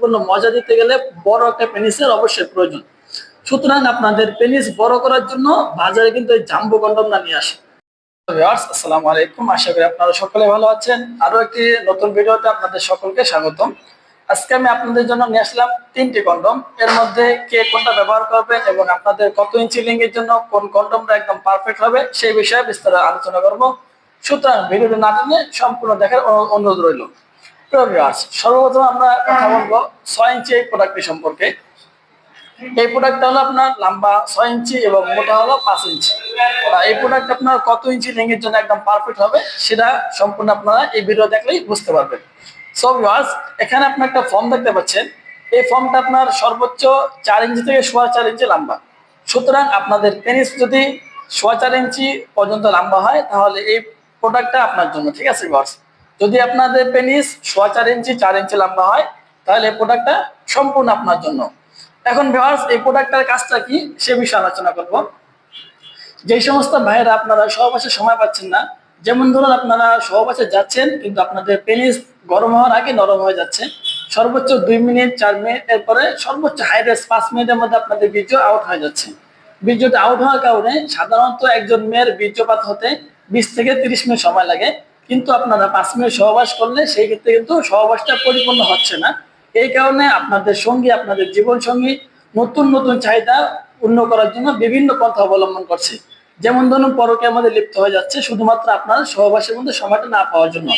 পরিপূর্ণ মজা দিতে গেলে বড় একটা পেনিসের অবশ্যই প্রয়োজন। সুতরাং আপনাদের পেনিস বড় করার জন্য বাজারে কিন্তু এই জাম্বো কন্ডমটা নিয়ে আসে। ভিউয়ার্স, আসসালামু আলাইকুম, আশা করি আপনারা সকলে ভালো আছেন। আরো একটি নতুন ভিডিওতে আপনাদের সকলকে স্বাগতম। আজকে আমি আপনাদের জন্য নিয়ে আসলাম 3টি কন্ডম। এর মধ্যে কে কোনটা ব্যবহার করবেন এবং আপনাদের কত ইঞ্চি লিঙ্গের জন্য কোন কন্ডমটা একদম পারফেক্ট হবে সেই বিষয়ে বিস্তারিত আলোচনা করব। সুতরাং ভিডিওটি না টেনে সম্পূর্ণ দেখার অনুরোধ রইল। ভিউয়ার্স, সর্বপ্রথম আমরা কথা বলবো 6 ইঞ্চি এই প্রোডাক্টটি সম্পর্কে। এই প্রোডাক্টটা হলো আপনার লম্বা 6 ইঞ্চি এবং মোটা হলো 5 ইঞ্চি। এই প্রোডাক্ট আপনার কত ইঞ্চি লিঙ্গের জন্য একদম পারফেক্ট হবে সেটা সম্পূর্ণ আপনারা এই ভিডিও দেখলেই বুঝতে পারবেন। সো ভিউয়ার্স, এখানে আপনি একটা ফর্ম দেখতে পাচ্ছেন। এই ফর্মটা আপনার সর্বোচ্চ 4 ইঞ্চি থেকে 4.25 ইঞ্চি লম্বা। সুতরাং আপনাদের পেনিস যদি 4.25 ইঞ্চি পর্যন্ত লম্বা হয় তাহলে এই প্রোডাক্টটা আপনার জন্য, ঠিক আছে ভিউয়ার্স। যদি আপনাদের পেনিস 4.25 ইঞ্চি 4 ইঞ্চি লম্বা হয় তাহলে এই প্রোডাক্টটা সম্পূর্ণ আপনার জন্য। এখন ভিউয়ার্স, এই প্রোডাক্টটার কাজটা কি সে বিষয়ে আলোচনা করব। যে সমস্ত ভাইয়েরা আপনারা সহবাসে সময় পাচ্ছেন না, যেমন ধরুন আপনারা সহবাসে যাচ্ছেন কিন্তু আপনাদের পেনিস গরম হওয়ার আগে নরম হয়ে যাচ্ছে, সর্বোচ্চ 2 মিনিট 4 মিনিট, এরপরে সর্বোচ্চ হাই রেস 5 মিনিটের মধ্যে আপনাদের বীর্য আউট হয়ে যাচ্ছে। বীর্যটা আউট হওয়ার কারণে সাধারণত একজন মেয়ের বীর্যপাত হতে 20 থেকে 30 মিনিট সময় লাগে, কিন্তু আপনারা 5 মিনিট সহবাস করলে সেই ক্ষেত্রে কিন্তু সহবাসটা পরিপূর্ণ হচ্ছে না। এই কারণে আপনাদের সঙ্গী, আপনাদের জীবন সঙ্গী নতুন নতুন চাহিদা পূর্ণ করার জন্য বিভিন্ন পন্থা অবলম্বন করছে। যেমন ধরুন পরকীয়ার মধ্যে লিপ্ত হয়ে যাচ্ছে শুধুমাত্র আপনার সহবাসের মধ্যে সময়টা না পাওয়ার জন্য।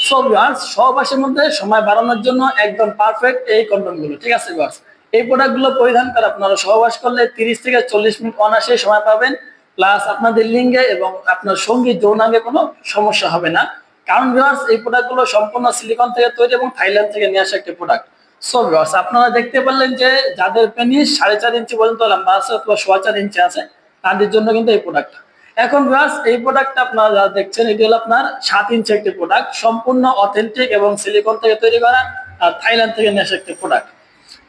সো ভিউয়ার্স, সহবাসের মধ্যে সময় বাড়ানোর জন্য একদম পারফেক্ট এই কন্ডমগুলো, ঠিক আছে ভিউয়ার্স। এই প্রোডাক্টগুলো পরিধান করে আপনারা সহবাস করলে 30 থেকে 40 মিনিট অনায়াসে সময় পাবেন, প্লাস আপনাদের লিঙ্গে এবং আপনার সঙ্গী যৌনাঙ্গে কোনো সমস্যা হবে না। কারণ ভিউয়ার্স, এই প্রোডাক্টগুলো সম্পূর্ণ সিলিকন থেকে তৈরি এবং থাইল্যান্ড থেকে নিয়ে আসা একটি প্রোডাক্ট। সো ভিউয়ার্স, আপনারা দেখতে পারলেন যে যাদের পেনিস 4.5 ইঞ্চি পর্যন্ত লম্বা আছে অথবা 4.25 ইঞ্চি আছে তাদের জন্য কিন্তু এই প্রোডাক্টটা। এখন ভিউয়ার্স, এই প্রোডাক্টটা আপনারা যারা দেখছেন এটি হলো আপনার 7 ইঞ্চি একটি প্রোডাক্ট, সম্পূর্ণ অথেন্টিক এবং সিলিকন থেকে তৈরি করা আর থাইল্যান্ড থেকে নিয়ে আসা একটি প্রোডাক্ট।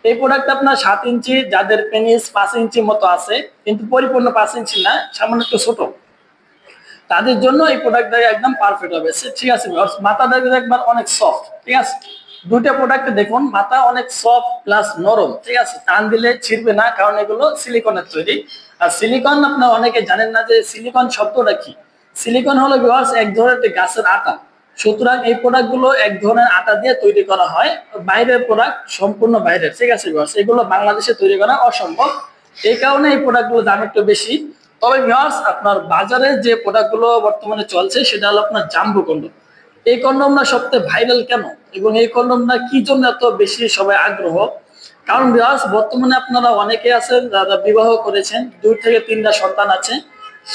এই প্রোডাক্টটা আপনার 7 ইঞ্চি, যাদের পেনিস 5 ইঞ্চি মতো আছে কিন্তু পরিপূর্ণ 5 ইঞ্চি না, সামান্য একটু ছোট, তাদের জন্য এই প্রোডাক্টটা একদম পারফেক্ট হবে, ঠিক আছে ভিউয়ার্স। মাথাটা একবার অনেক সফট, ঠিক আছে। দুটো প্রোডাক্টে দেখুন মাথা অনেক সফট প্লাস নরম, ঠিক আছে, টান দিলে ছিড়বে না, কারণ এগুলো সিলিকনের তৈরি। আর সিলিকন আপনারা অনেকে জানেন না যে সিলিকন শব্দটা কি। সিলিকন হলো ভিউয়ার্স এক ধরনের একটি গাছের আটা। সুতরাং এই প্রোডাক্টগুলো এক ধরনের আটা দিয়ে তৈরি করা হয়, বাইরের প্রোডাক্ট, সম্পূর্ণ বাইরের, ঠিক আছে ভিউয়ার্স। এগুলো বাংলাদেশে তৈরি করা অসম্ভব, এই কারণে এই প্রোডাক্টগুলোর দাম একটু বেশি। তবে ভিউয়ার্স, আপনার বাজারে যে প্রোডাক্টগুলো বর্তমানে চলছে সেটা হলো আপনার জাম্বো কন্ডম। এই কন্ডমটা সবচেয়ে ভাইরাল কেন এবং এই কন্ডমটা কি জন্য এত বেশি সবাই আগ্রহ? কারণ ভিউয়ার্স, বর্তমানে আপনারা অনেকে আছেন যারা বিবাহ করেছেন, 2 থেকে 3টা সন্তান আছে,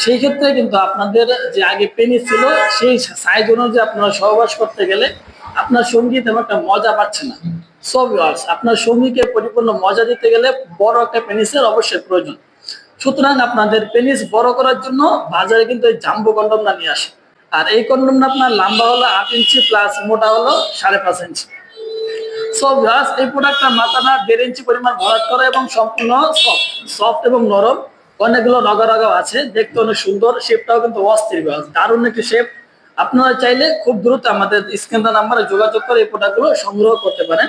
সেই ক্ষেত্রে কিন্তু আপনাদের যে আগে পেনিস ছিল সেই সাইজ অনুযায়ী আপনারা সহবাস করতে গেলে আপনার সঙ্গী তেমন একটা মজা পাচ্ছে না। সো ভিউয়ার্স, আপনার সঙ্গীকে পরিপূর্ণ মজা দিতে গেলে বড় একটা পেনিসের অবশ্যই প্রয়োজন। সুতরাং আপনাদের পেনিস বড় করার জন্য বাজারে কিন্তু এই জাম্বো কন্ডমটা নিয়ে আসে। আর এই কন্ডমটা আপনার লম্বা হলো 8 ইঞ্চি প্লাস মোটা হলো 5.5 ইঞ্চি। সো ভিউয়ার্স, এই প্রোডাক্টটা মাথাটা 1.5 ইঞ্চি পরিমাণ ভরাট করা এবং সম্পূর্ণ সফট এবং নরম, অনেকগুলো রগা রগাও আছে, দেখতে অনেক সুন্দর, শেপটাও কিন্তু অস্থির ভিউয়ার্স, দারুণ একটি শেপ। আপনারা চাইলে খুব দ্রুত আমাদের স্ক্রিন নাম্বারে যোগাযোগ করে এই প্রোডাক্টগুলো সংগ্রহ করতে পারেন।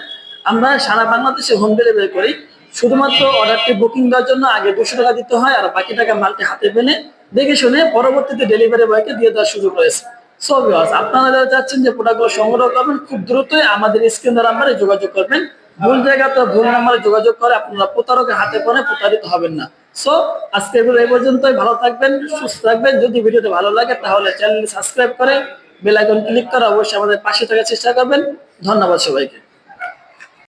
আমরা সারা বাংলাদেশে হোম ডেলিভারি করি। শুধুমাত্র অর্ডারটি বুকিং দেওয়ার জন্য আগে 200 টাকা দিতে হয়, আর বাকি টাকা মালটি হাতে পেলে দেখে শুনে পরবর্তীতে ডেলিভারি বয়কে দিয়ে দেওয়ার সুযোগ রয়েছে। সো ভিউয়ার্স, আপনারা যারা চাচ্ছেন যে প্রোডাক্টগুলো সংগ্রহ করবেন খুব দ্রুতই আমাদের স্ক্রিন নাম্বারে যোগাযোগ করবেন। ভুল জায়গাতে ভুল নাম্বারে যোগাযোগ করে আপনারা প্রতারকের হাতে পড়ে প্রতারিত হবেন না। সো আজকে এই পর্যন্তই, ভালো থাকবেন, সুস্থ থাকবেন। যদি ভিডিওটি ভালো লাগে তাহলে চ্যানেলটি সাবস্ক্রাইব করে বেল আইকন ক্লিক করে অবশ্যই আমাদের পাশে থাকার চেষ্টা করবেন। ধন্যবাদ সবাইকে।